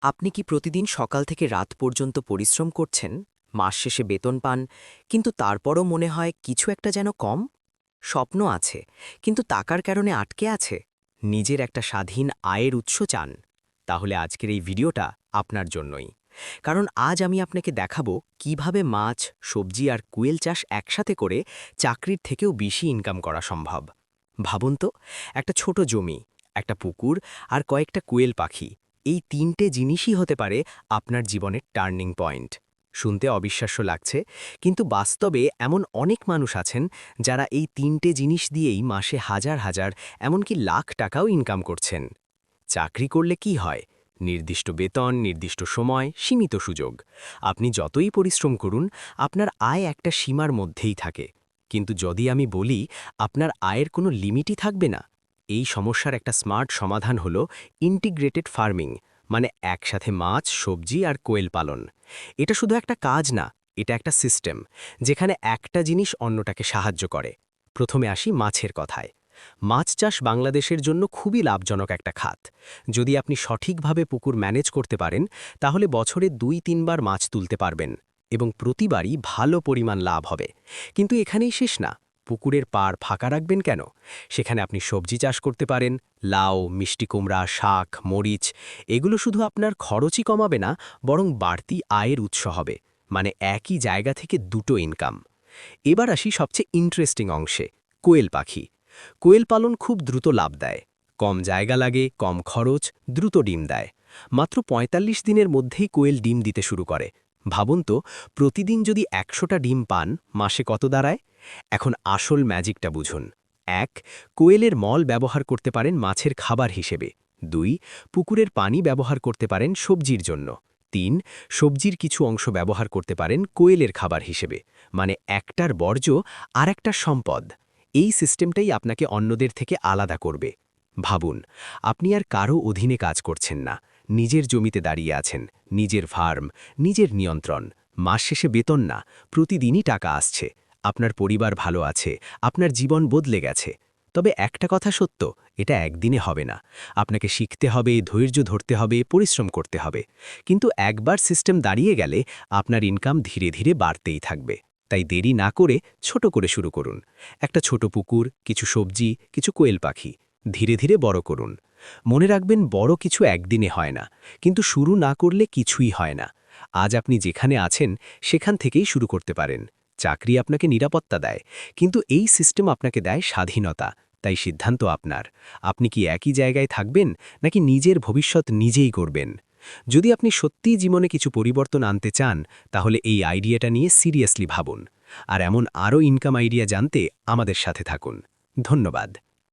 আপনি কি প্রতিদিন সকাল থেকে রাত পর্যন্ত পরিশ্রম করছেন, মাস শেষে বেতন পান, কিন্তু তারপরও মনে হয় কিছু একটা যেন কম? স্বপ্ন আছে, কিন্তু টাকার কারণে আটকে আছে? নিজের একটা স্বাধীন আয়ের উৎস চান? তাহলে আজকের এই ভিডিওটা আপনার জন্যই। কারণ আজ আমি আপনাকে দেখাবো কিভাবে মাছ, সবজি আর কুয়েল চাষ একসাথে করে চাকরির থেকেও বেশি ইনকাম করা সম্ভব। ভাবুন তো, একটা ছোট জমি, একটা পুকুর আর কয়েকটা কুয়েল পাখি, এই তিনটে জিনিসই হতে পারে আপনার জীবনের টার্নিং পয়েন্ট। শুনতে অবিশ্বাস্য লাগছে, কিন্তু বাস্তবে এমন অনেক মানুষ আছেন যারা এই তিনটে জিনিস দিয়েই মাসে হাজার হাজার, এমনকি লাখ টাকাও ইনকাম করছেন। চাকরি করলে কি হয়? নির্দিষ্ট বেতন, নির্দিষ্ট সময়, সীমিত সুযোগ। আপনি যতই পরিশ্রম করুন, আপনার আয় একটা সীমার মধ্যেই থাকে। কিন্তু যদি আমি বলি আপনার আয়ের কোনো লিমিটই থাকবে না, এই সমস্যার একটা স্মার্ট সমাধান হলো ইন্টিগ্রেটেড ফার্মিং, মানে একসাথে মাছ, সবজি আর কোয়েল পালন। এটা শুধু একটা কাজ না, এটা একটা সিস্টেম, যেখানে একটা জিনিস অন্যটাকে সাহায্য করে। প্রথমে আসি মাছের কথায়। মাছ চাষ বাংলাদেশের জন্য খুবই লাভজনক একটা খাত। যদি আপনি সঠিকভাবে পুকুর ম্যানেজ করতে পারেন, তাহলে বছরে ২-৩ বার মাছ তুলতে পারবেন এবং প্রতিবারই ভালো পরিমাণ লাভ হবে। কিন্তু এখানেই শেষ না। পুকুরের পাড় ফাঁকা রাখবেন কেন? সেখানে আপনি সবজি চাষ করতে পারেন। লাউ, মিষ্টি কুমড়া, শাক, মরিচ, এগুলো শুধু আপনার খরচই কমাবে না, বরং বাড়তি আয়ের উৎস হবে। মানে একই জায়গা থেকে দুটো ইনকাম। এবার আসি সবচেয়ে ইন্টারেস্টিং অংশে, কোয়েল পাখি। কোয়েল পালন খুব দ্রুত লাভ দেয়। কম জায়গা লাগে, কম খরচ, দ্রুত ডিম দেয়। মাত্র ৪৫ দিনের মধ্যেই কোয়েল ডিম দিতে শুরু করে। ভাবুন তো, প্রতিদিন যদি ১০০টা ডিম পান, মাসে কত দাঁড়ায়? এখন আসল ম্যাজিকটা বুঝুন। ১. কোয়েলের মল ব্যবহার করতে পারেন মাছের খাবার হিসেবে। ২. পুকুরের পানি ব্যবহার করতে পারেন সবজির জন্য। ৩. সবজির কিছু অংশ ব্যবহার করতে পারেন কোয়েলের খাবার হিসেবে। মানে একটার বর্জ্য আর একটার সম্পদ। এই সিস্টেমটাই আপনাকে অন্যদের থেকে আলাদা করবে। ভাবুন, আপনি আর কারো অধীনে কাজ করছেন না। নিজের জমিতে দাঁড়িয়ে আছেন, নিজের ফার্ম, নিজের নিয়ন্ত্রণ। মাস শেষে বেতন না, প্রতিদিনই টাকা আসছে। আপনার পরিবার ভালো আছে, আপনার জীবন বদলে গেছে। তবে একটা কথা সত্য, এটা একদিনে হবে না। আপনাকে শিখতে হবে, ধৈর্য ধরতে হবে, পরিশ্রম করতে হবে। কিন্তু একবার সিস্টেম দাঁড়িয়ে গেলে আপনার ইনকাম ধীরে ধীরে বাড়তেই থাকবে। তাই দেরি না করে ছোট করে শুরু করুন। একটা ছোট পুকুর, কিছু সবজি, কিছু কোয়েল পাখি। ধীরে ধীরে বড় করুন। মনে রাখবেন, বড় কিছু একদিনে হয় না, কিন্তু শুরু না করলে কিছুই হয় না। আজ আপনি যেখানে আছেন, সেখান থেকেই শুরু করতে পারেন। চাকরি আপনাকে নিরাপত্তা দেয়, কিন্তু এই সিস্টেম আপনাকে দেয় স্বাধীনতা। তাই সিদ্ধান্ত আপনার। আপনি কি একই জায়গায় থাকবেন, নাকি নিজের ভবিষ্যৎ নিজেই করবেন? যদি আপনি সত্যিই জীবনে কিছু পরিবর্তন আনতে চান, তাহলে এই আইডিয়াটা নিয়ে সিরিয়াসলি ভাবুন। আর এমন আরও ইনকাম আইডিয়া জানতে আমাদের সাথে থাকুন। ধন্যবাদ।